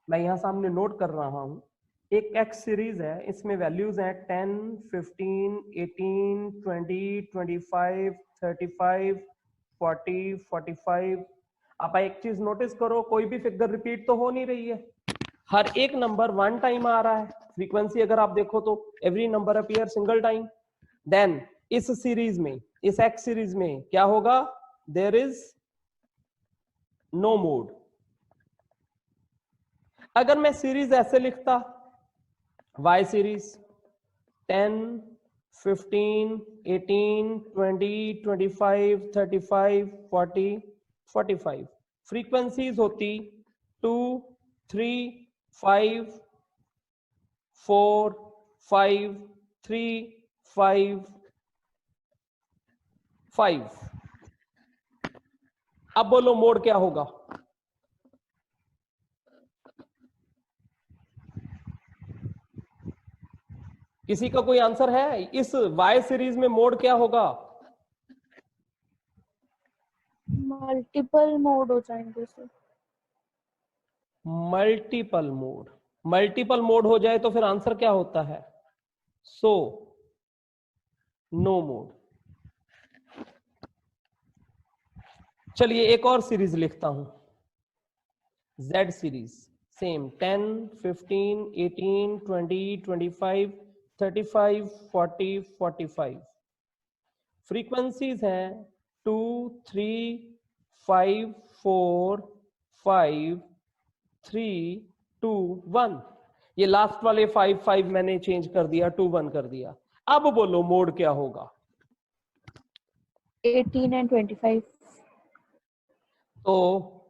मैं यहाँ सामने नोट कर रहा हूँ। एक एक्स सीरीज है, इसमें वैल्यूज हैं 10, 15, 18, 20, 25, 35, 40, 45। आप एक चीज नोटिस करो, कोई भी फिगर रिपीट तो हो नहीं रही है, हर एक नंबर वन टाइम आ रहा है। फ्रीक्वेंसी अगर आप देखो तो every number appear single time. Then इस सीरीज में, इस एक्स सीरीज में क्या होगा, देयर इज नो मोड। अगर मैं सीरीज ऐसे लिखता, वाई सीरीज 10, 15, 18, 20, 25, 35, 40, 45, फ्रीक्वेंसीज होती 2, 3, 5, 4, 5, 3, 5, 5। अब बोलो मोड क्या होगा। किसी का कोई आंसर है? इस वाई सीरीज में मोड क्या होगा? मल्टीपल मोड हो जाएंगे sir. Multiple mode. Multiple mode हो जाए तो फिर आंसर क्या होता है? So no mode. चलिए एक और सीरीज लिखता हूं, Z सीरीज। सेम 10, 15, 18, 20, 25, 35, 40, 45। फ्रीक्वेंसीज हैं 2, 3, 5, 4, 5, 3, 2, 1। ये लास्ट वाले 5, 5 मैंने चेंज कर दिया, 2, 1 कर दिया। अब बोलो मोड क्या होगा। 18 and 25। तो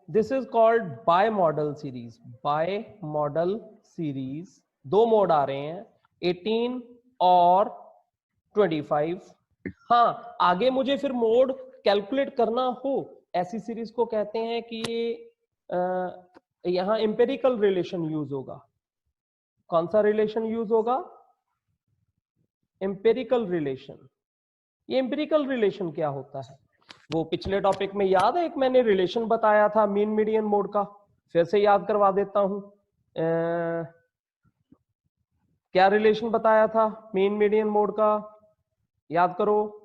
this is called bimodal series. Bimodal series, दो मोड आ रहे हैं, 18 और 25। हाँ, आगे मुझे फिर मोड कैलकुलेट करना हो, ऐसी सीरीज को कहते हैं कि ये यहां एम्पेरिकल रिलेशन यूज होगा। कौन सा रिलेशन यूज होगा? Empirical relation. ये एम्पेरिकल रिलेशन क्या होता है? वो पिछले टॉपिक में याद है, एक मैंने रिलेशन बताया था मीन मीडियन मोड का, फिर से याद करवा देता हूं। क्या रिलेशन बताया था मीन मीडियन मोड का? याद करो।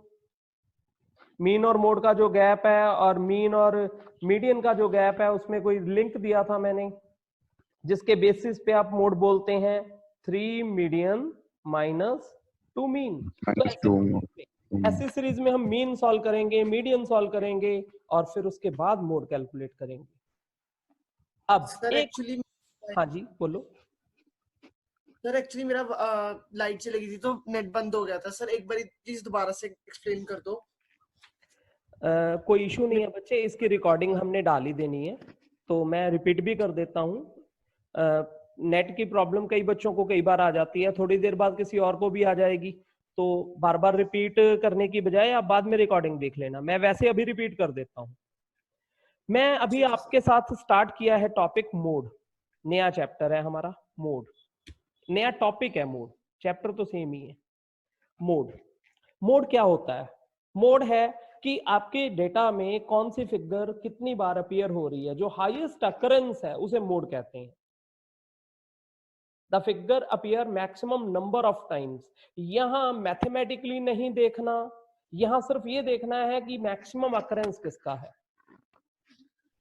मीन और मोड का जो गैप है और मीन और मीडियन का जो गैप है, उसमें कोई लिंक दिया था मैंने, जिसके बेसिस पे आप मोड बोलते हैं 3 मीडियन माइनस 2 मीन। तो ऐसी सीरीज में हम मीन सॉल्व करेंगे, मीडियन सॉल्व करेंगे और फिर उसके बाद मोड कैलकुलेट करेंगे। अब सर एक, एक्चुअली, हाँ जी बोलो। सर एक्चुअली मेरा लाइट चली गई थी तो नेट बंद हो गया था। सर एक बार प्लीज दोबारा से एक्सप्लेन कर दो। कोई इशू नहीं है बच्चे, इसकी रिकॉर्डिंग हमने डाल ही देनी है, तो मैं रिपीट भी कर देता हूँ। नेट की प्रॉब्लम कई बच्चों को कई बार आ जाती है, थोड़ी देर बाद किसी और को भी आ जाएगी, तो बार बार रिपीट करने की बजाय आप बाद में रिकॉर्डिंग देख लेना। मैं वैसे अभी रिपीट कर देता हूँ। मैं अभी आपके साथ स्टार्ट किया है टॉपिक मोड, नया चैप्टर है हमारा मोड, नया टॉपिक है मोड, चैप्टर तो सेम ही है। मोड, मोड क्या होता है? मोड है कि आपके डेटा में कौन सी फिगर कितनी बार अपीयर हो रही है, जो हाईएस्ट अकरेंस है उसे मोड कहते हैं। The figure appear maximum number of times. यहां मैथमेटिकली नहीं देखना, यहां सिर्फ ये देखना है कि मैक्सिमम अकरेंस किसका है।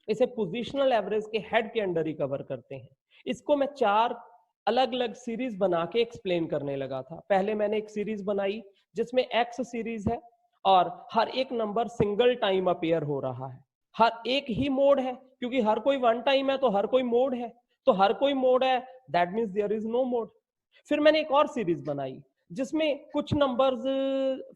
इसे पोजिशनल एवरेज के हेड के अंडर ही कवर करते हैं। इसको मैं 4 अलग अलग सीरीज बना के एक्सप्लेन करने लगा था। पहले मैंने एक सीरीज बनाई जिसमें एक्स सीरीज है और हर एक नंबर सिंगल टाइम अपीयर हो रहा है, हर एक ही मोड है, क्योंकि हर कोई वन टाइम है तो हर कोई मोड है, तो हर कोई मोड है, that means there is no mode. फिर मैंने एक और सीरीज बनाई जिसमें कुछ नंबर्स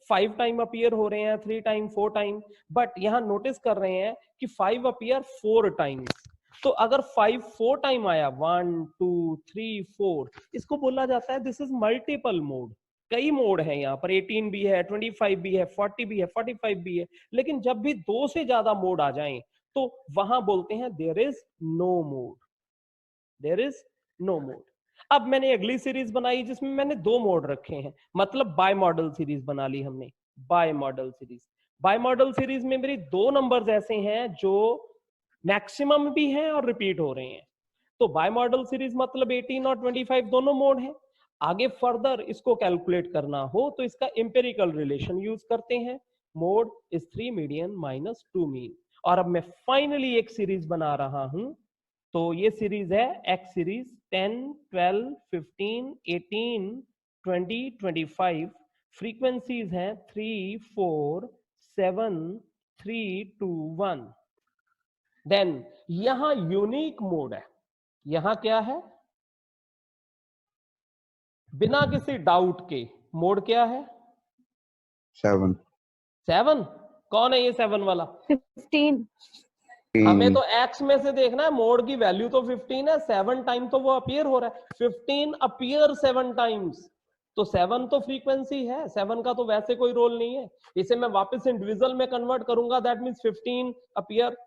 5 टाइम अपीयर हो रहे हैं, 3 टाइम, 4 टाइम, बट यहां नोटिस कर रहे हैं कि 5 अपीयर 4 टाइम्स। तो अगर 5 4 टाइम आया, 1 2 3 4, इसको बोला जाता है दिस इज मल्टीपल मोड। कई मोड है यहाँ पर, 18 भी है, 25 भी है, 40 भी है, 45 भी है, लेकिन जब भी 2 से ज्यादा मोड आ जाएं तो वहां बोलते हैं there is no mode, there is no mode. अब मैंने अगली सीरीज बनाई जिसमें मैंने 2 मोड रखे हैं, मतलब बाय मॉडल सीरीज बना ली हमने। Bimodal series, bimodal series में मेरी 2 नंबर्स ऐसे हैं जो मैक्सिमम भी हैं और रिपीट हो रहे हैं। तो बाय मॉडल सीरीज मतलब 18 और 25 दोनों मोड है। आगे फर्दर इसको कैलकुलेट करना हो तो इसका एम्पिरिकल रिलेशन यूज करते हैं, mode is 3 median minus 2 mean. और अब मैं फाइनली एक सीरीज बना रहा हूं, तो ये सीरीज है एक्स सीरीज 10, 12, 15, 18, 20, 25। फ्रीक्वेंसीज हैं 3, 4, 7, 3, 2, 1। देन यहां यूनिक मोड है, यहां क्या है, बिना किसी डाउट के मोड क्या है, 7 7। कौन है ये 7 वाला? 15 हमें तो एक्स में से देखना है, मोड की वैल्यू तो 15 है, 7 टाइम तो वो अपीयर हो रहा है, 15 अपीयर 7 टाइम्स, तो 7 तो फ्रीक्वेंसी है, 7 का तो वैसे कोई रोल नहीं है। इसे मैं वापस इंडिविजुअल में कन्वर्ट करूंगा, that means 15 appear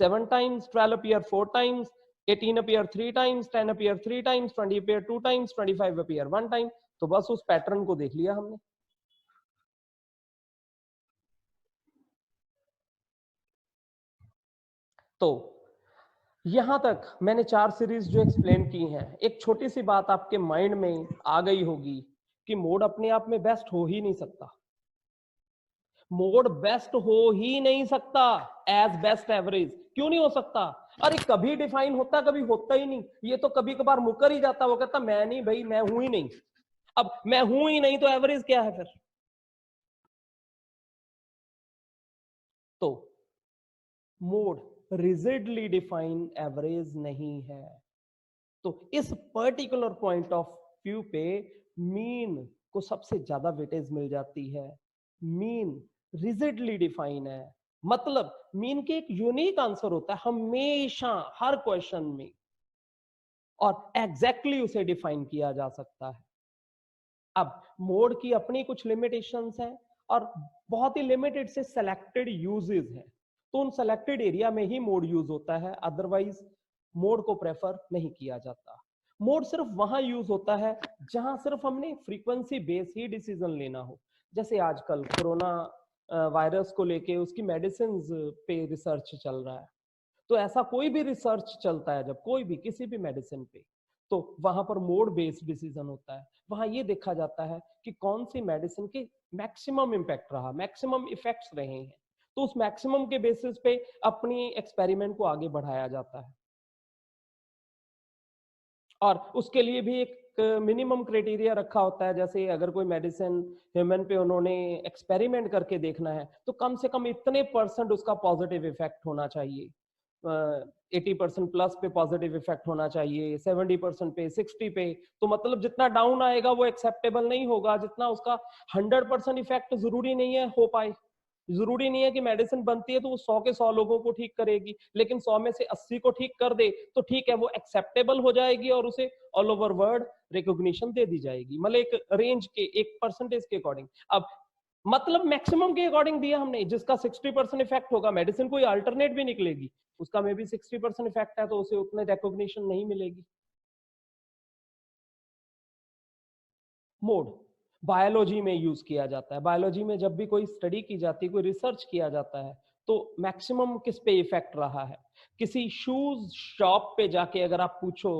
7 times, 12 appear 4 times, 18 appear 3 times, 10 appear 3 times, 20 appear 2 times, 25 appear 1 time. तो बस उस पैटर्न को देख लिया हमने। तो यहां तक मैंने 4 सीरीज जो एक्सप्लेन की हैं। एक छोटी सी बात आपके माइंड में आ गई होगी कि मोड अपने आप में बेस्ट हो ही नहीं सकता, मोड बेस्ट हो ही नहीं सकता एज बेस्ट एवरेज। क्यों नहीं हो सकता? अरे कभी डिफाइन होता, कभी होता ही नहीं। ये तो कभी कभार मुकर ही जाता, वो कहता मैं नहीं भाई, मैं हूं ही नहीं। अब मैं हूं ही नहीं तो एवरेज क्या है फिर? तो मोड रिजिडली डिफाइन एवरेज नहीं है। तो इस पर्टिकुलर पॉइंट ऑफ व्यू पे मीन को सबसे ज्यादा वेटेज मिल जाती है। मीन रिजिडली डिफाइन है, मतलब मीन के एक यूनिक आंसर होता है हमेशा हर क्वेश्चन में, और एग्जैक्टली उसे डिफाइन किया जा सकता है। अब मोड की अपनी कुछ लिमिटेशंस हैं और बहुत ही लिमिटेड से सेलेक्टेड यूजेस हैं, तो उन सेलेक्टेड एरिया में ही मोड यूज होता है, अदरवाइज मोड को प्रेफर नहीं किया जाता। मोड सिर्फ वहां यूज होता है जहां सिर्फ हमने फ्रीक्वेंसी बेस ही डिसीजन लेना हो। जैसे आजकल कोरोना वायरस को लेके उसकी मेडिसिन पे रिसर्च चल रहा है, तो ऐसा कोई भी रिसर्च चलता है जब कोई भी किसी भी मेडिसिन पे, तो वहां पर मोड बेस्ड डिसीजन होता है। वहां ये देखा जाता है कि कौन सी मेडिसिन के मैक्सिमम इंपैक्ट रहा, मैक्सिमम इफेक्ट्स रहे हैं, तो उस मैक्सिमम के बेसिस पे अपनी एक्सपेरिमेंट को आगे बढ़ाया जाता है। और उसके लिए भी एक मिनिमम क्राइटेरिया रखा होता है, जैसे अगर कोई मेडिसिन ह्यूमन पे उन्होंने एक्सपेरिमेंट करके देखना है तो कम से कम इतने % उसका पॉजिटिव इफेक्ट होना चाहिए, 80% प्लस पे पॉजिटिव इफेक्ट होना चाहिए, 70% पे, 60 पे। तो मतलब जितना डाउन आएगा वो एक्सेप्टेबल नहीं होगा, जितना उसका 100% इफेक्ट जरूरी नहीं है हो पाए। जरूरी नहीं है कि मेडिसिन बनती है तो वो 100 के 100 लोगों को ठीक करेगी, लेकिन 100 में से 80 को ठीक कर दे तो ठीक है, वो एक्सेप्टेबल हो जाएगी और उसे ऑल ओवर वर्ल्ड रिकॉग्निशन दे दी जाएगी, मतलब एक रेंज के, एक परसेंटेज के अकॉर्डिंग। अब मतलब मैक्सिमम के अकॉर्डिंग दिया हमने, जिसका 60% इफेक्ट होगा, मेडिसिन कोई अल्टरनेट भी निकलेगी उसका में भी 60% इफेक्ट है तो उसे उतने रिकॉग्निशन नहीं मिलेगी। मोड बायोलॉजी में यूज किया जाता है। बायोलॉजी में जब भी कोई स्टडी की जाती है, कोई रिसर्च किया जाता है, तो मैक्सिमम किस पे इफेक्ट रहा है। किसी शूज शॉप पे जाके अगर आप पूछो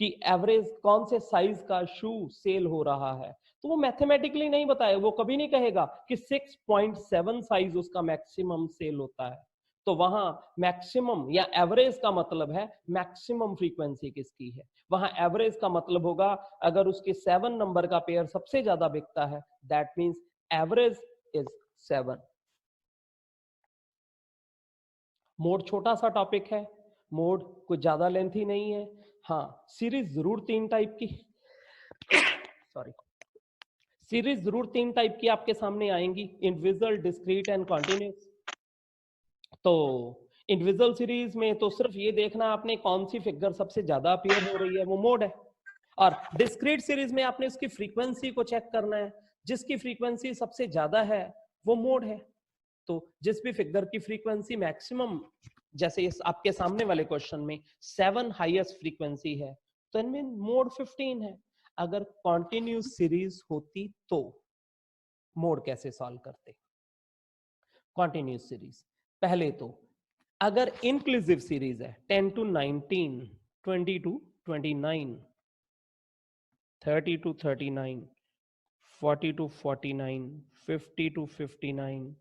कि एवरेज कौन से साइज का शू सेल हो रहा है, तो वो मैथमेटिकली नहीं बताएगा, वो कभी नहीं कहेगा कि 6.7 साइज उसका मैक्सिमम सेल होता है। तो वहां मैक्सिमम या एवरेज का मतलब है मैक्सिमम फ्रीक्वेंसी किसकी है। वहां एवरेज का मतलब होगा अगर उसके 7 नंबर का पेयर सबसे ज्यादा बिकता है, that means average is 7। Mode छोटा सा टॉपिक है, मोड कुछ ज्यादा लेंथी नहीं है। हाँ, सीरीज जरूर 3 टाइप की सॉरी सीरीज जरूर 3 टाइप की आपके सामने आएंगी, इंडिविजुअल, डिस्क्रीट एंड कॉन्टिन्यूस। तो इंडिविजुअल सीरीज में तो सिर्फ ये देखना आपने कौन सी फिगर सबसे ज्यादा अपीयर हो रही है, वो मोड है। और डिस्क्रीट सीरीज में आपने उसकी फ्रीक्वेंसी को चेक करना है, जिसकी फ्रीक्वेंसी सबसे ज्यादा है वो मोड है। तो जिस भी फिगर की फ्रीक्वेंसी मैक्सिमम, जैसे इस आपके सामने वाले क्वेश्चन में 7 हाईएस्ट फ्रीक्वेंसी है, तो इनमें मोड 15 है। अगर कॉन्टिन्यूस सीरीज होती तो मोड कैसे सॉल्व करते? कॉन्टिन्यूस सीरीज, पहले तो अगर इंक्लूसिव सीरीज है 10 to 19, 20 to 29, 30 to 39, 40 to 49, 50 to 59,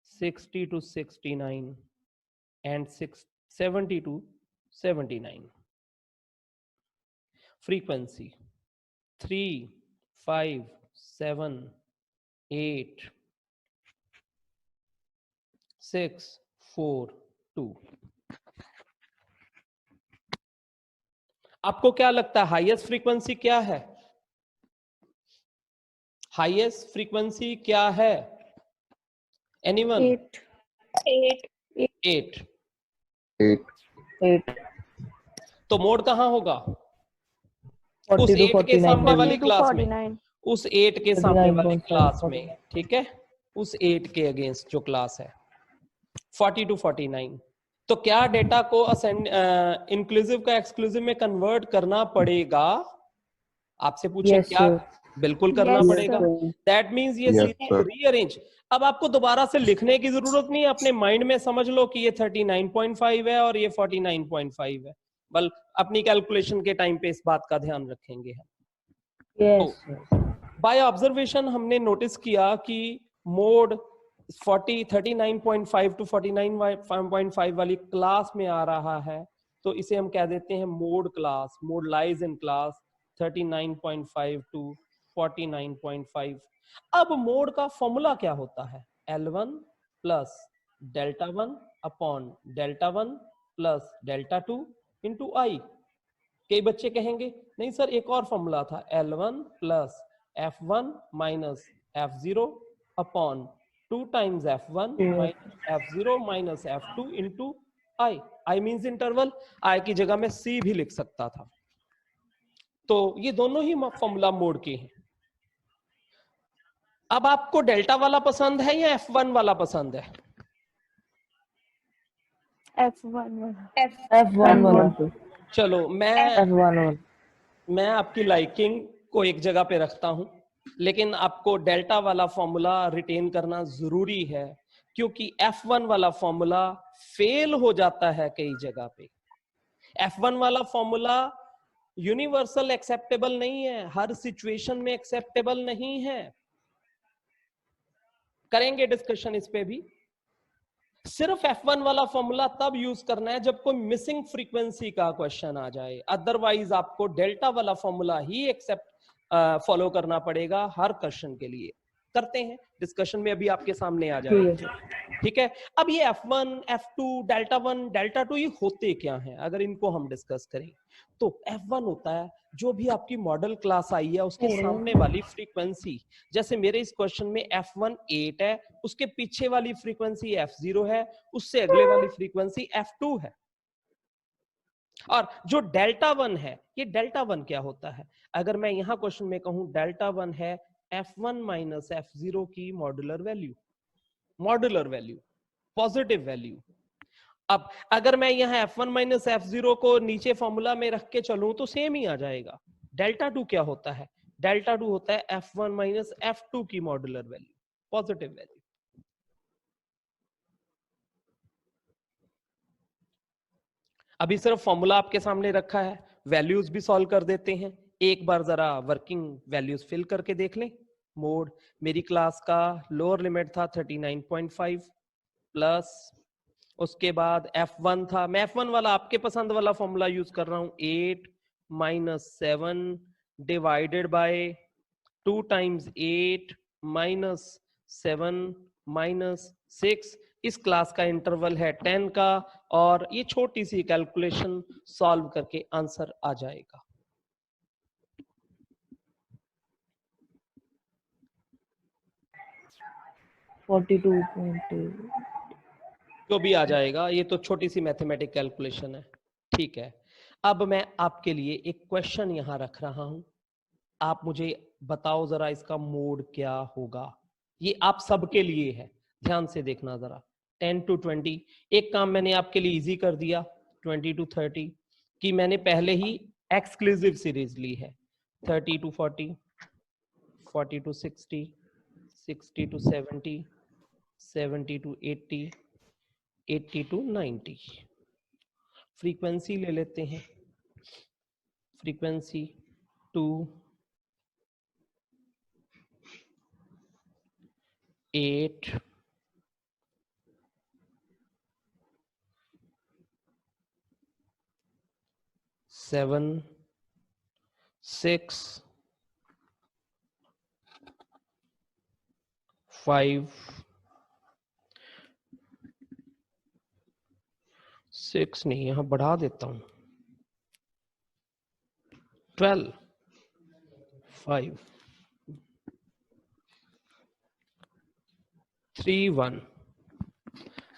60 to 69, and 70 to 79. Frequency 3, 5, 7, 8, 6, 4, 2. आपको क्या लगता है हाईएस्ट फ्रीक्वेंसी क्या है? हाईएस्ट फ्रीक्वेंसी क्या है? एनीवन? 8. 8. 8 तो मोड कहां होगा? 40 उस to 8 के 49 सामने 40 वाली to क्लास में, 49. उस 8 के सामने वाली 39.5, क्लास में, ठीक है, उस 8 के अगेंस्ट जो क्लास है 40 टू 49. तो क्या डेटा को इंक्लूसिव का एक्सक्लूसिव में कन्वर्ट करना पड़ेगा? आपसे पूछे Yes, क्या? sir. बिल्कुल करना Yes, पड़ेगा. sir. दैट मींस ये Yes, sir. रीअरेंज. अब आपको दोबारा से लिखने की जरूरत नहीं है, अपने माइंड में समझ लो कि ये 39.5 है और ये 49.5 है. बल अपनी कैलकुलेशन के टाइम पे इस बात का ध्यान रखेंगे हम. Yes, sir. बाय ऑब्जर्वेशन हमने नोटिस किया कि मोड 39.5 टू 49.5 वाली क्लास में आ रहा है, तो इसे हम कह देते हैं mode class. Mode lies in class 39.5 to 49.5. अब मोड का फॉर्मूला क्या होता है? L1 plus delta 1 upon delta 1 plus delta 2 into I. कई बच्चे कहेंगे नहीं सर एक और फॉर्मूला था, L1 plus F1 minus F0 upon 2 times F1 minus F0 minus F2 into I. I means interval. I की जगह में C भी लिख सकता था. तो ये दोनों ही फॉर्मूला मोड के हैं. अब आपको डेल्टा वाला पसंद है या F1 वाला पसंद है? F1. F1 वाला. चलो F1 मैं आपकी लाइकिंग को एक जगह पे रखता हूं, लेकिन आपको डेल्टा वाला फॉर्मूला रिटेन करना जरूरी है, क्योंकि F1 वाला फॉर्मूला फेल हो जाता है कई जगह पे. F1 वाला फॉर्मूला यूनिवर्सल एक्सेप्टेबल नहीं है, हर सिचुएशन में एक्सेप्टेबल नहीं है. करेंगे डिस्कशन इस पे भी. सिर्फ F1 वाला फॉर्मूला तब यूज करना है जब कोई मिसिंग फ्रीक्वेंसी का क्वेश्चन आ जाए. अदरवाइज आपको डेल्टा वाला फॉर्मूला ही एक्सेप्ट फॉलो करना पड़ेगा हर क्वेश्चन के लिए. करते हैं डिस्कशन में, अभी आपके सामने आ जाएगा. ठीक है. अब ये F1, F2, डेल्टा 1, डेल्टा 2 ये होते क्या हैं? अगर इनको हम डिस्कस करें तो F1 होता है जो भी आपकी मॉडल क्लास आई है उसके सामने वाली फ्रीक्वेंसी. जैसे मेरे इस क्वेश्चन में F1 8 है, उसके पीछे वाली फ्रीक्वेंसी F0 है, उससे अगले वाली फ्रीक्वेंसी F2 है. और जो डेल्टा 1 है, ये डेल्टा 1 क्या होता है? अगर मैं यहां क्वेश्चन में कहूं डेल्टा 1 है F1 माइनस F0 की modular value. Modular value, positive value. अब अगर मैं यहाँ F1 माइनस F0 को नीचे फॉर्मूला में रख के चलूं तो सेम ही आ जाएगा. डेल्टा 2 क्या होता है? डेल्टा 2 होता है F1 माइनस F2 की मॉड्यूलर वैल्यू, पॉजिटिव वैल्यू. अभी सिर्फ फॉर्मूला आपके सामने रखा है, वैल्यूज भी सॉल्व कर देते हैं. एक बार जरा वर्किंग वैल्यूज फिल करके देख लें. मोड मेरी क्लास का लोअर लिमिट था 39.5 प्लस उसके बाद F1 था. मैं F1 वाला आपके पसंद वाला फॉर्मूला यूज कर रहा हूं, 8 minus 7 divided by 2 times 8 minus 7 minus 6. इस क्लास का इंटरवल है 10 का, और ये छोटी सी कैलकुलेशन सॉल्व करके आंसर आ जाएगा. जो भी आ जाएगा, ये तो छोटी सी मैथमेटिक कैलकुलेशन है. ठीक है. अब मैं आपके लिए एक क्वेश्चन यहां रख रहा हूं. आप मुझे बताओ जरा इसका मोड क्या होगा. ये आप सबके लिए है, ध्यान से देखना जरा. 10 टू 20 एक काम मैंने आपके लिए इजी कर दिया. 20 टू 30 कि मैंने पहले ही एक्सक्लूसिव सीरीज ली है. 30 to 40, 40 to 60, 60 to 70, 70 to 80, 80 to 90. Frequency ले लेते हैं फ्रीक्वेंसी 2 8 7 6 5 6 नहीं, यहां बढ़ा देता हूं 12 5 3 1।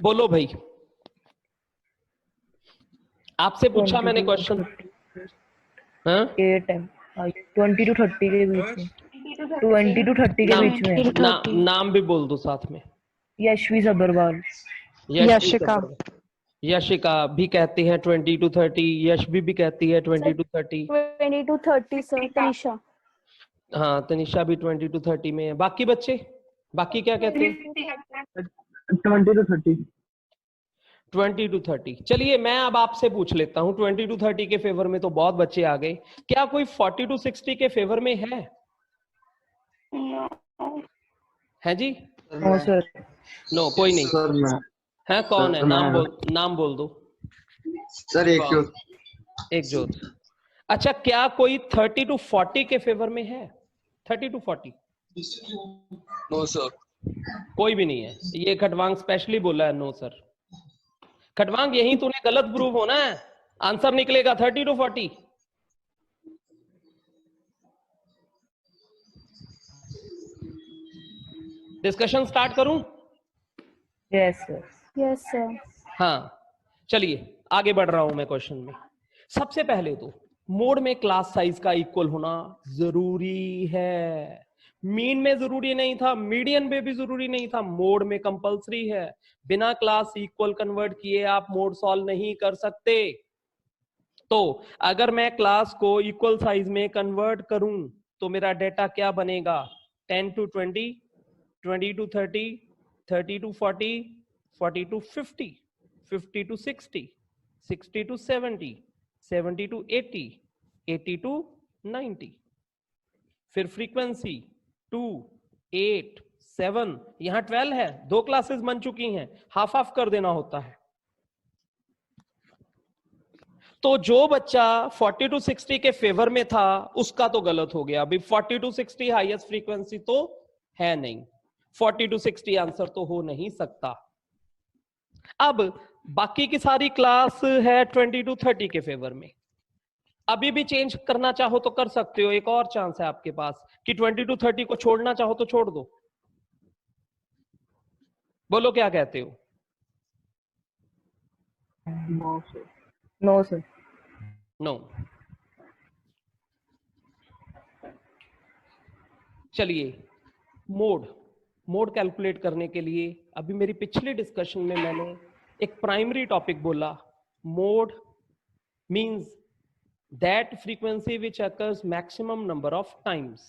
बोलो भाई, आपसे पूछा मैंने क्वेश्चन। हाँ 8 है 20 to 30 के बीच में 20 to 30 के बीच में है। नाम भी बोल दो साथ में। यशवी सबरवाल। यशिका। यशिका भी कहती है 20 to 30, यशवी भी कहती है 20 to 30। 20 to 30 sir. तनिषा। हाँ तनिषा भी 20 to 30 में है। बाकी बच्चे, बाकी क्या कहते हैं? 20 to 30। 20 to 30। चलिए मैं अब आपसे पूछ लेता हूं, 20 to 30 के फेवर में तो बहुत बच्चे आ गए, क्या कोई 40 to 60 के फेवर में है? है जी? No sir. नो कोई नहीं सर मैं है। कौन है? सर, नाम बोल दो। सर एक जोत। अच्छा, क्या कोई 30 to 40 के फेवर में है? 30 to 40? No sir. कोई भी नहीं है। ये खटवांग स्पेशली बोला है नो सर। खटवांग यही तूने गलत प्रूव होना है, आंसर निकलेगा 30 to 40। डिस्कशन स्टार्ट करूं? Yes sir. Yes sir. हाँ चलिए आगे बढ़ रहा हूं मैं क्वेश्चन में। सबसे पहले तो मोड में क्लास साइज का इक्वल होना जरूरी है। मीन में जरूरी नहीं था, मीडियन में भी जरूरी नहीं था, मोड में कंपलसरी है। बिना क्लास इक्वल कन्वर्ट किए आप मोड सॉल्व नहीं कर सकते। तो अगर मैं क्लास को इक्वल साइज में कन्वर्ट करूं तो मेरा डेटा क्या बनेगा? 10 to 20, 20 to 30, 30 to 40, 40 to 50, 50 to 60, 60 to 70, 70 to 80, 80 to 90। फिर फ्रीक्वेंसी 2 8 7, यहां 12 है, 2 क्लासेस बन चुकी हैं, हाफ हाफ कर देना होता है। तो जो बच्चा 40 to 60 के फेवर में था उसका तो गलत हो गया। अभी 40 to 60 हाईएस्ट फ्रीक्वेंसी तो है नहीं, 40 to 60 आंसर तो हो नहीं सकता। अब बाकी की सारी क्लास है 20 to 30 के फेवर में। अभी भी चेंज करना चाहो तो कर सकते हो, एक और चांस है आपके पास कि 20 to 30 को छोड़ना चाहो तो छोड़ दो। बोलो क्या कहते हो? No sir. नो। चलिए मोड कैलकुलेट करने के लिए अभी मेरी पिछली डिस्कशन में मैंने एक प्राइमरी टॉपिक बोला। Mode means that frequency which occurs maximum number of times.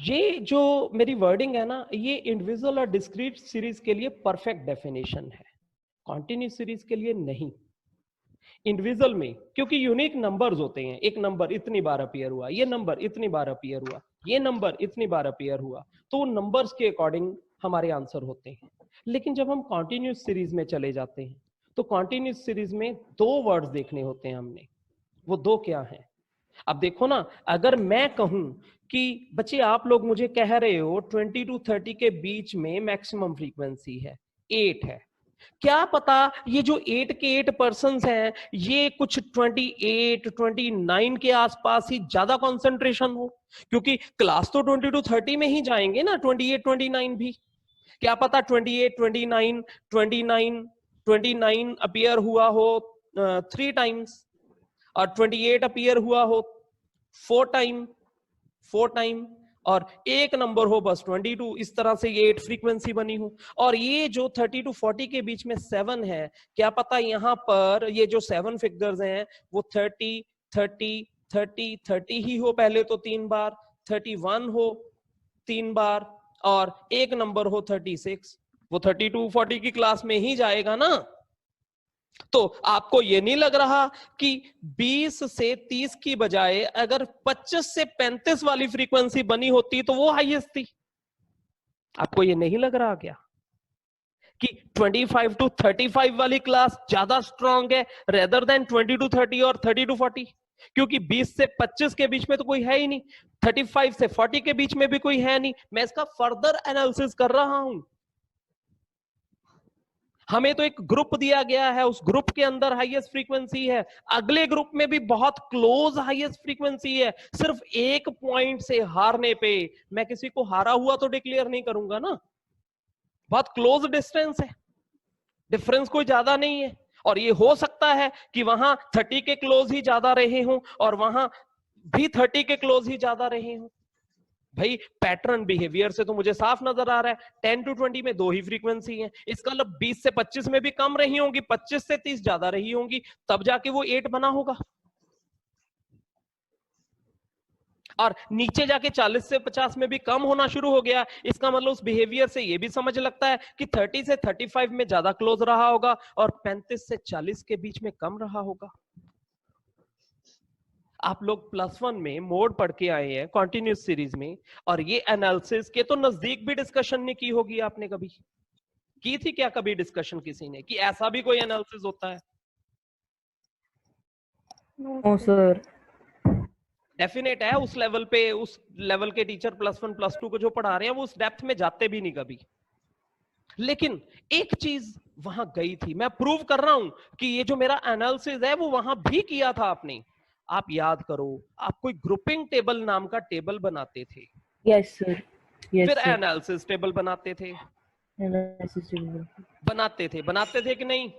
ये जो मेरी वर्डिंग है ना, ये इंडिविजुअल और डिस्क्रीट सीरीज के लिए परफेक्ट डेफिनेशन है, कॉन्टिन्यूस सीरीज के लिए नहीं। इंडिविजुअल में क्योंकि यूनिक नंबर्स होते हैं, एक नंबर इतनी बार अपीयर हुआ, ये नंबर इतनी बार अपीयर हुआ, ये नंबर इतनी बार अपीयर हुआ, तो नंबर्स के अकॉर्डिंग हमारे आंसर होते हैं। लेकिन जब हम कॉन्टिन्यूस सीरीज में चले जाते हैं तो कॉन्टिन्यूस सीरीज में 2 वर्ड्स देखने होते हैं हमने। वो 2 क्या हैं? अब देखो ना, अगर मैं कहूं कि बच्चे आप लोग मुझे कह रहे हो 20 to 30 के बीच में मैक्सिमम फ्रीक्वेंसी है 8 है, क्या पता ये जो 8 के 8 पर्सन्स हैं ये कुछ 28 29 के आसपास ही ज्यादा कंसंट्रेशन हो, क्योंकि क्लास तो 20 to 30 में ही जाएंगे ना, 28 29 भी। क्या पता 28 29 29 29 अपीयर हुआ हो 3 टाइम्स और 28 अपीयर हुआ हो 4 टाइम और एक नंबर हो बस 22। इस तरह से ये 8 फ्रीक्वेंसी बनी हो। और ये जो 30 to 40 के बीच में 7 है, क्या पता यहां पर ये जो 7 फिगर्स हैं वो 30 30 30 30 ही हो पहले तो 3 बार, 31 हो 3 बार और एक नंबर हो 36। वो 30 to 40 की क्लास में ही जाएगा ना। तो आपको ये नहीं लग रहा कि 20 से 30 की बजाय अगर 25 से 35 वाली फ्रीक्वेंसी बनी होती तो वो हाईएस्ट थी? आपको ये नहीं लग रहा क्या कि 25 to 35 वाली क्लास ज्यादा स्ट्रांग है रेदर देन 20 to 30 और 30 to 40? क्योंकि 20 से 25 के बीच में तो कोई है ही नहीं, 35 से 40 के बीच में भी कोई है नहीं। मैं इसका फर्दर एनालिसिस कर रहा हूं। हमें तो एक ग्रुप दिया गया है, उस ग्रुप के अंदर हाईएस्ट फ्रीक्वेंसी है, अगले ग्रुप में भी बहुत क्लोज हाईएस्ट फ्रीक्वेंसी है। सिर्फ एक पॉइंट से हारने पे मैं किसी को हारा हुआ तो डिक्लेयर नहीं करूंगा ना, बहुत क्लोज डिस्टेंस है, डिफरेंस कोई ज्यादा नहीं है। और ये हो सकता है कि वहां 30 के क्लोज ही ज्यादा रहे हों और वहां भी 30 के क्लोज ही ज्यादा रहे हों। भाई पैटर्न बिहेवियर से तो मुझे साफ नजर आ रहा है 10 to 20 में 2 ही फ्रीक्वेंसी है, इसका मतलब 20 से 25 में भी कम रही होंगी, 25 से 30 ज्यादा रही होंगी, तब जाके वो 8 बना होगा। और नीचे जाके 40 से 50 में भी कम होना शुरू हो गया, इसका मतलब उस बिहेवियर से ये भी समझ लगता है कि 30 से 35 में ज्यादा क्लोज रहा होगा और 35 से 40 के बीच में कम रहा होगा। आप लोग +1 में मोड पढ़ के आए हैं कॉन्टिन्यूस सीरीज में, और ये एनालिसिस के तो नजदीक भी डिस्कशन नहीं की होगी आपने, कभी की थी क्या कभी डिस्कशन किसी ने कि ऐसा भी कोई एनालिसिस होता है? No sir. डेफिनेट है उस लेवल पे, उस लेवल के टीचर +1 +2 को जो पढ़ा रहे हैं वो उस डेप्थ में जाते भी नहीं कभी। लेकिन एक चीज वहां गई थी, मैं प्रूव कर रहा हूं कि ये जो मेरा एनालिसिस है वो वहां भी किया था आपने। आप याद करो, आप कोई ग्रुपिंग टेबल नाम का टेबल बनाते थे। Yes sir. फिर एनालिसिस टेबल बनाते थे। बनाते थे कि नहीं?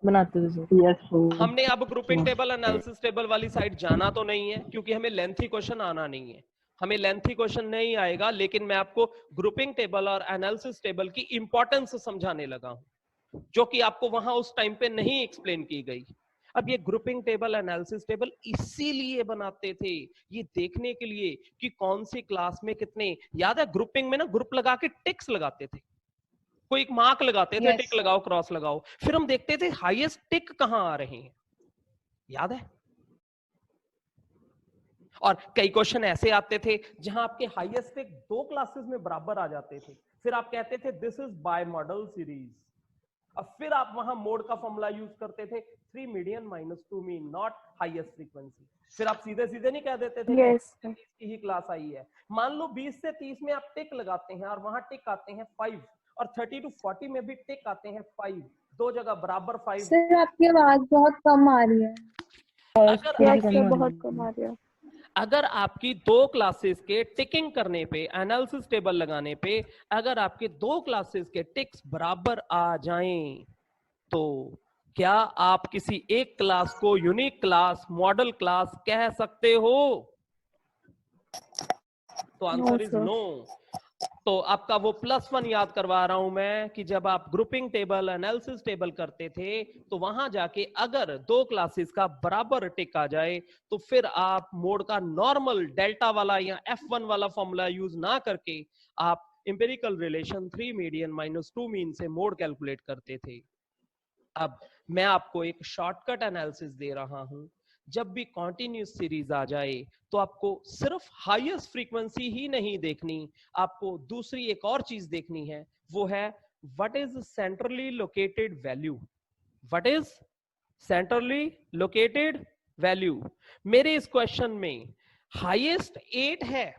बनाते थे सर। Yes sir. हमने अब ग्रुपिंग टेबल एनालिसिस टेबल वाली साइड जाना तो नहीं है, क्योंकि हमें लेंथी क्वेश्चन आना नहीं है, हमें लेंथी क्वेश्चन नहीं आएगा। लेकिन मैं आपको ग्रुपिंग टेबल और एनालिसिस टेबल की इंपॉर्टेंस समझाने लगा हूं, जो कि आपको वहां उस टाइम पे नहीं एक्सप्लेन की गई। अब ये ग्रुपिंग टेबल एनालिसिस टेबल इसीलिए बनाते थे, ये देखने के लिए कि कौन सी क्लास में कितने, याद है ग्रुपिंग में ना ग्रुप लगा के टिक्स लगाते थे, कोई एक मार्क लगाते थे, टिक लगाओ क्रॉस लगाओ, फिर हम देखते थे हाईएस्ट टिक कहां आ रहे हैं, याद है? और कई क्वेश्चन ऐसे आते थे जहां आपके हाईएस्ट टिक 2 क्लासेस में बराबर आ जाते थे, फिर आप कहते थे this is by model series. अब फिर आप वहां मोड का फॉर्मूला यूज करते थे 3 median minus 2 mean not highest frequency. फिर आप सीधे सीधे नहीं कह देते थे कि की ही क्लास आई है। मान लो 20 से 30 में आप टिक लगाते हैं और वहां टिक आते हैं 5, और 30 to 40 में भी टिक आते हैं 5, दो जगह बराबर 5। सर आपकी आवाज बहुत कम आ रही है। बहुत कम आ रही है। अगर आपकी 2 क्लासेस के टिकिंग करने पे, एनालिसिस टेबल लगाने पे, अगर आपके 2 क्लासेस के टिक्स बराबर आ जाएं, तो क्या आप किसी एक क्लास को यूनिक क्लास, मॉडल क्लास कह सकते हो? तो आंसर इज नो। तो आपका वो +1 याद करवा रहा हूं मैं कि जब आप ग्रुपिंग टेबल, एनालिसिस टेबल करते थे तो वहां जाके अगर 2 क्लासेस का बराबर टिक आ जाए तो फिर आप मोड का नॉर्मल डेल्टा वाला या F1 वाला फॉर्मूला यूज ना करके आप empirical relation 3 median minus 2 mean से मोड कैलकुलेट करते थे। अब मैं आपको एक शॉर्टकट एनालिसिस दे रहा हूं, जब भी कॉन्टिन्यूस सीरीज आ जाए तो आपको सिर्फ हाईएस्ट फ्रीक्वेंसी ही नहीं देखनी, आपको दूसरी एक और चीज देखनी है, वो है what is centrally located value. What is centrally located value? मेरे इस क्वेश्चन में हाईएस्ट 8 है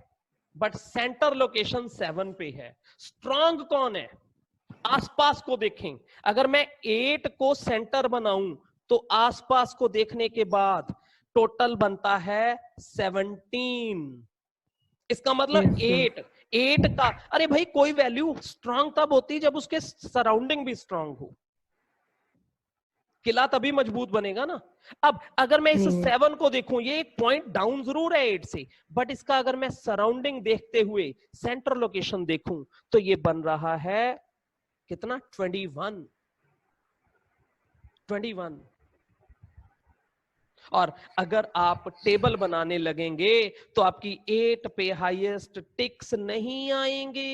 बट सेंटर लोकेशन 7 पे है। स्ट्रांग कौन है? आसपास को देखें, अगर मैं 8 को सेंटर बनाऊं तो आसपास को देखने के बाद टोटल बनता है 17। इसका मतलब 8 का, अरे भाई कोई वैल्यू स्ट्रांग तब होती जब उसके सराउंडिंग भी स्ट्रांग हो, किला तभी मजबूत बनेगा ना। अब अगर मैं इस 7 को देखूं, ये एक पॉइंट डाउन जरूर है 8 से, बट इसका अगर मैं सराउंडिंग देखते हुए सेंटर लोकेशन देखूं तो ये बन रहा है कितना? 21। और अगर आप टेबल बनाने लगेंगे तो आपकी 8 पे हाईएस्ट टिक्स नहीं आएंगे,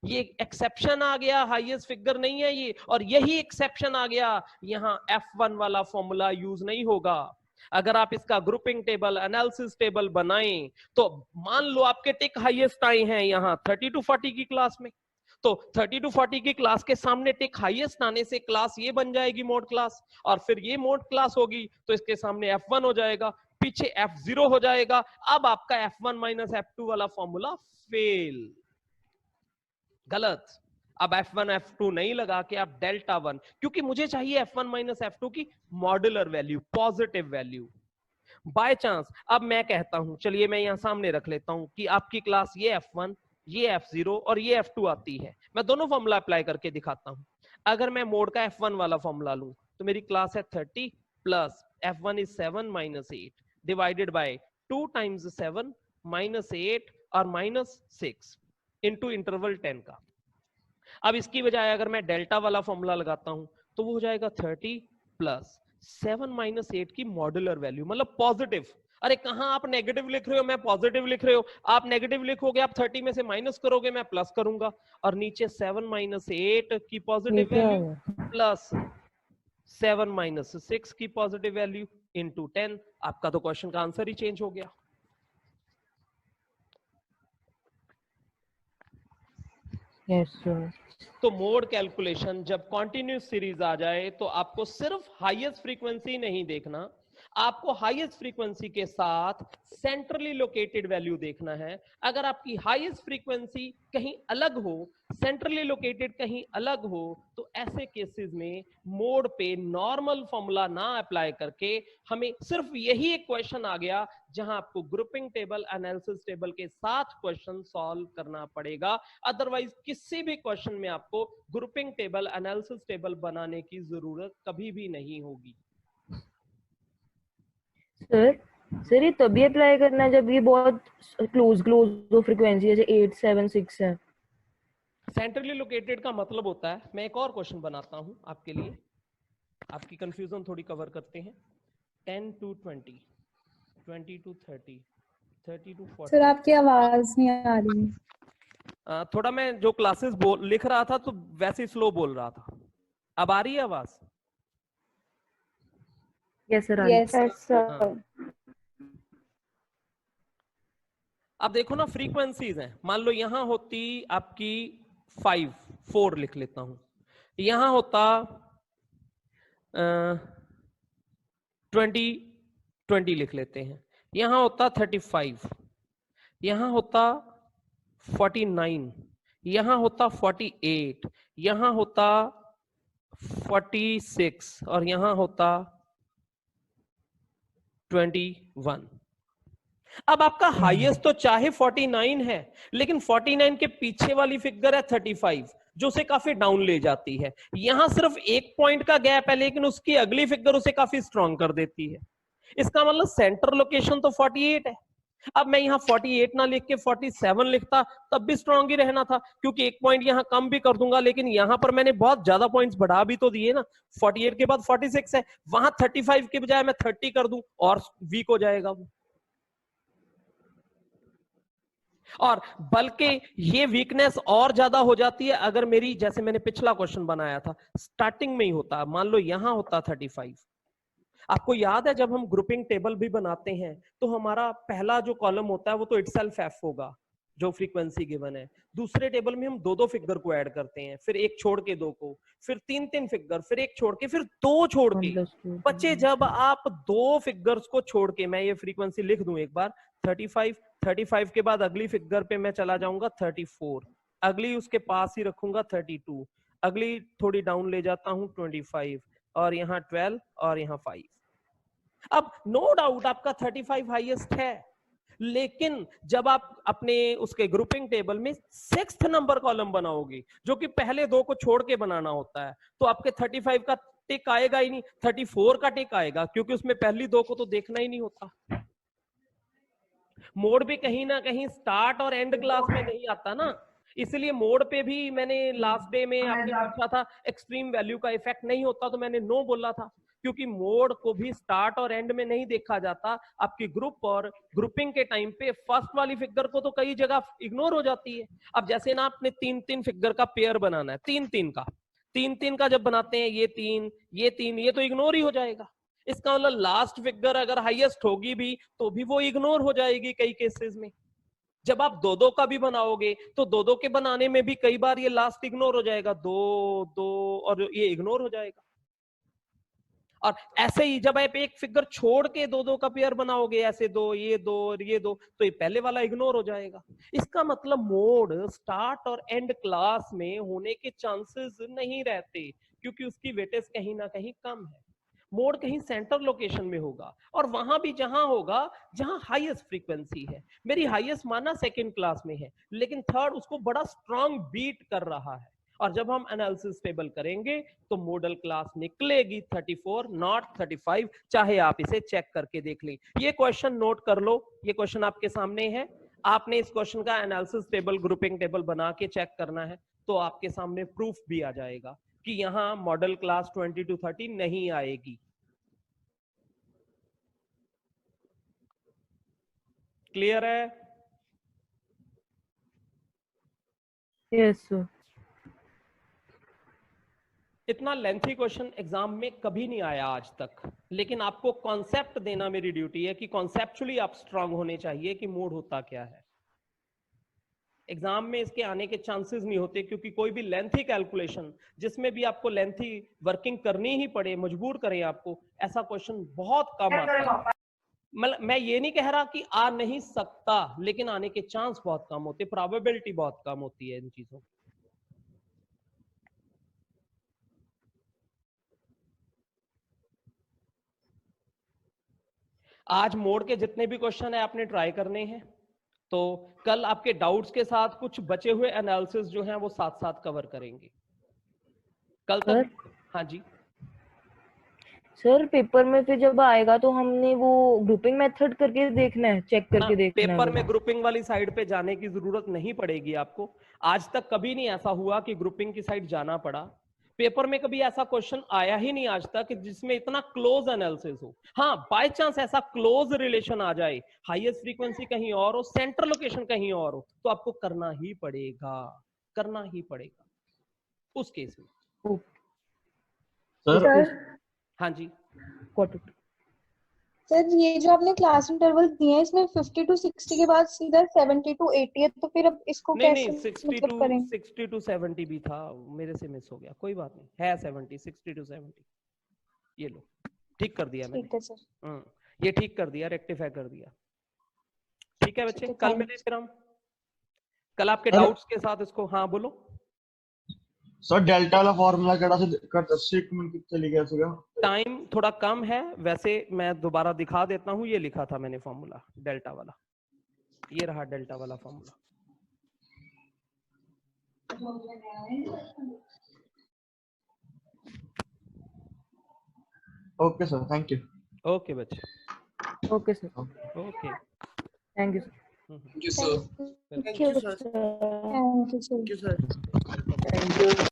ये एक्सेप्शन आ गया, हाईएस्ट फिगर नहीं है ये, और यही एक्सेप्शन आ गया, यहाँ F1 वाला फॉर्मूला यूज नहीं होगा। अगर आप इसका ग्रुपिंग टेबल, एनालिसिस टेबल बनाएं तो मान लो आपके टिक हाईएस्ट आए हैं यहाँ 30 to 40 की क्लास में, तो 30 to 40 की क्लास के सामने टिक हाईएस्ट आने से क्लास ये बन जाएगी मोड क्लास, और फिर ये मोड क्लास होगी तो इसके सामने F1 हो जाएगा, पीछे F0 हो जाएगा। अब आपका F1 माइनस F2 वाला फॉर्मूला फेल, गलत। अब F1 F2 नहीं लगा के आप डेल्टा 1, क्योंकि मुझे चाहिए F1 माइनस F2 की modular value, positive value. By chance अब मैं कहता हूं, चलिए मैं यहां सामने रख लेता हूं कि आपकी क्लास ये F1, ये F0 और ये F2 आती है। मैं दोनों फॉर्मूला अप्लाई करके दिखाता हूं। अगर मैं मोड का F1 वाला फॉर्मूला लूं तो मेरी क्लास है 30 plus F1 is 7 minus 8 divided by 2 times 7 minus 8 और माइनस 6 इंटू इंटरवल 10 का। अब इसकी बजाय अगर मैं डेल्टा वाला फॉर्मूला लगाता हूं तो वो हो जाएगा 30 प्लस 7 माइनस 8 की मॉड्यूलर वैल्यू, मतलब पॉजिटिव। अरे कहां आप नेगेटिव लिख रहे हो, मैं पॉजिटिव लिख रहे हो, आप नेगेटिव लिखोगे, आप 30 में से माइनस करोगे, मैं प्लस करूंगा, और नीचे 7 माइनस 8 की पॉजिटिव वैल्यू प्लस 7 माइनस 6 की पॉजिटिव वैल्यू इंटू 10। आपका तो क्वेश्चन का आंसर ही चेंज हो गया। Yes sir. तो मोड कैलकुलेशन जब कॉन्टिन्यूस सीरीज आ जाए तो आपको सिर्फ हाईएस्ट फ्रीक्वेंसी नहीं देखना, आपको हाईएस्ट फ्रीक्वेंसी के साथ सेंट्रली लोकेटेड वैल्यू देखना है। अगर आपकी हाईएस्ट फ्रीक्वेंसी कहीं अलग हो, सेंट्रली लोकेटेड कहीं अलग हो, तो ऐसे केसेस में मोड पे नॉर्मल फॉर्मूला ना अप्लाई करके हमें सिर्फ यही एक क्वेश्चन आ गया जहां आपको ग्रुपिंग टेबल, एनालिसिस टेबल के साथ क्वेश्चन सॉल्व करना पड़ेगा। अदरवाइज किसी भी क्वेश्चन में आपको ग्रुपिंग टेबल, एनालिसिस टेबल बनाने की जरूरत कभी भी नहीं होगी। सर ये तभी अप्लाई करना है जब ये बहुत क्लोज हो फ्रीक्वेंसी, जैसे 8 7 6 है। सेंट्रली लोकेटेड का मतलब होता है, मैं एक और क्वेश्चन बनाता हूं आपके लिए, आपकी कंफ्यूजन थोड़ी कवर करते हैं। 10 to 20, 20 to 30, 30 to 40। सर आपकी आवाज नहीं आ रही। थोड़ा मैं जो क्लासेस लिख रहा था तो वैसे ही स्लो बोल रहा था। अब आ रही है आवाज? Yes sir. Yes sir. हाँ। अब देखो ना, फ्रीक्वेंसीज हैं, मान लो यहां होती आपकी 4 लिख लेता हूं, यहां होता 20 लिख लेते हैं, यहां होता 35, यहां होता 49, यहां होता 48, यहां होता 46 और यहां होता 21। अब आपका हाईएस्ट तो चाहे 49 है, लेकिन 49 के पीछे वाली फिगर है 35 जो उसे काफी डाउन ले जाती है। यहां सिर्फ 1 पॉइंट का गैप है, लेकिन उसकी अगली फिगर उसे काफी स्ट्रॉन्ग कर देती है। इसका मतलब सेंटर लोकेशन तो 48 है। अब मैं यहाँ 48 ना लिख के 47 लिखता तब भी स्ट्रॉन्ग ही रहना था, क्योंकि 1 पॉइंट यहाँ कम भी कर दूंगा, लेकिन यहाँ पर मैंने बहुत ज्यादा पॉइंट्स बढ़ा भी तो दिए ना। 48 के बाद 46 है, वहां 35 के बजाय मैं 30 कर दूं और वीक हो जाएगा वो। और बल्कि ये वीकनेस और ज्यादा हो जाती है अगर मेरी, जैसे मैंने पिछला क्वेश्चन बनाया था, स्टार्टिंग में ही होता, मान लो यहां होता 35। आपको याद है जब हम ग्रुपिंग टेबल भी बनाते हैं तो हमारा पहला जो कॉलम होता है वो तो इटसेल्फ एफ होगा जो फ्रीक्वेंसी गिवन है। दूसरे टेबल में हम 2 फिगर को ऐड करते हैं, फिर एक छोड़ के 2 को, फिर 3 फिगर, फिर एक छोड़ के, फिर 2 छोड़ के बचे। जब आप 2 फिगर्स को छोड़ के, मैं ये फ्रीक्वेंसी लिख दूं एक बार, 35 के बाद अगली फिगर पे मैं चला जाऊंगा 34, अगली उसके पास ही रखूंगा 32, अगली थोड़ी डाउन ले जाता हूं 25 और यहाँ 12 और यहाँ 5। अब नो डाउट आपका 35 हाईएस्ट है, लेकिन जब आप अपने उसके ग्रुपिंग टेबल में 6th नंबर कॉलम बनाओगे, जो कि पहले 2 को छोड़ के बनाना होता है, तो आपके 35 का टिक आएगा ही नहीं, 34 का टिक आएगा, क्योंकि उसमें पहली 2 को तो देखना ही नहीं होता। मोड भी कहीं ना कहीं स्टार्ट और एंड क्लास में नहीं आता ना, इसलिए मोड पे भी मैंने लास्ट डे में आपने पूछा था एक्सट्रीम वैल्यू का इफेक्ट नहीं होता, तो मैंने नो बोला था। क्योंकि मोड को भी स्टार्ट और एंड में नहीं देखा जाता। आपकी ग्रुप और ग्रुपिंग के टाइम पे फर्स्ट वाली फिगर को तो कई जगह इग्नोर हो जाती है। अब जैसे ना आपने 3-3 फिगर का पेयर बनाना है, 3-3 का जब बनाते हैं, ये 3 ये तो इग्नोर ही हो जाएगा। इसका मतलब लास्ट फिगर अगर हाईएस्ट होगी भी तो भी वो इग्नोर हो जाएगी कई केसेस में। जब आप 2-2 का भी बनाओगे तो 2-2 के बनाने में भी कई बार ये लास्ट इग्नोर हो जाएगा, 2-2 और ये इग्नोर हो जाएगा। और ऐसे ही जब आप एक फिगर छोड़ के 2-2 का पेयर बनाओगे, ऐसे 2 ये 2 और ये 2, तो ये पहले वाला इग्नोर हो जाएगा। इसका मतलब मोड स्टार्ट और एंड क्लास में होने के चांसेस नहीं रहते, क्योंकि उसकी वेटेज कहीं ना कहीं कम है। मोड कहीं सेंटर लोकेशन में होगा, और वहां भी जहां होगा जहां हाईएस्ट फ्रीक्वेंसी है। मेरी हाईएस्ट माना सेकंड क्लास में है, लेकिन थर्ड उसको बड़ा स्ट्रांग बीट कर रहा है। और जब हम एनालिसिस टेबल करेंगे तो मॉडल क्लास निकलेगी 34 नॉट 35, चाहे आप इसे चेक करके देख लें। ये क्वेश्चन नोट कर लो, ये क्वेश्चन आपके सामने है। आपने इस क्वेश्चन का एनालिसिस टेबल, ग्रुपिंग टेबल बना के चेक करना है, तो आपके सामने प्रूफ भी आ जाएगा कि यहां मॉडल क्लास 20 to 30 नहीं आएगी। क्लियर है? Yes sir. इतना लेंथी क्वेश्चन एग्जाम में कभी नहीं आया आज तक, लेकिन आपको कॉन्सेप्ट देना मेरी ड्यूटी है कि कॉन्सेप्चुअली आप स्ट्रांग होने चाहिए कि मोड होता क्या है। एग्जाम में इसके आने के चांसेस नहीं होते, क्योंकि कोई भी लेंथी कैलकुलेशन जिसमें भी आपको लेंथी वर्किंग करनी ही पड़े, मजबूर करें आपको, ऐसा क्वेश्चन बहुत कम आता है। मतलब मैं ये नहीं कह रहा कि आ नहीं सकता, लेकिन आने के चांस बहुत कम होते, प्रोबेबिलिटी बहुत कम होती है इन चीजों की। आज मोड के जितने भी क्वेश्चन है आपने ट्राई करने हैं, तो कल आपके डाउट्स के साथ कुछ बचे हुए एनालिसिस जो हैं वो साथ साथ कवर करेंगे कल तक। हाँ जी सर, पेपर में फिर जब आएगा तो हमने वो ग्रुपिंग मेथड करके देखना है, चेक करके देखना है। पेपर में ग्रुपिंग वाली साइड पे जाने की जरूरत नहीं पड़ेगी आपको। आज तक कभी नहीं ऐसा हुआ कि ग्रुपिंग की साइड जाना पड़ा। पेपर में कभी ऐसा क्वेश्चन आया ही नहीं आज तक जिसमें इतना क्लोज एनालिसिस हो। हाँ, बाय चांस ऐसा क्लोज रिलेशन आ जाए, हाईएस्ट फ्रीक्वेंसी कहीं और हो, सेंटर लोकेशन कहीं और हो, तो आपको करना ही पड़ेगा उस केस में। सर हाँ जी सर, ये जो आपने क्लास इंटरवल दिए हैं, इसमें 50 to 60 के बाद सीधा 70 to 80 है, तो फिर अब इसको नहीं, कैसे 60 करेंगे? to 70 भी था, मेरे से मिस हो गया, कोई बात नहीं, है 60 to 70। ये लो, ठीक कर दिया मैंने। ठीक है सर। ये ठीक कर दिया, रेक्टिफाई कर दिया। ठीक है बच्चे, कल मिले फिर हम, कल आपके डाउट्स के साथ इसको। हाँ बोलो सर। डेल्टा वाला फार्मूला चली गया सर। टाइम थोड़ा कम है वैसे, मैं दोबारा दिखा देता हूँ। ये लिखा था मैंने फॉर्मूला डेल्टा वाला, ये रहा डेल्टा वाला formula. Okay sir, thank you. Okay बच्चे, okay sir, okay, thank you sir. Thank you, sir. Thank you, sir. Thank you, sir. Thank you, sir. Thank you, sir.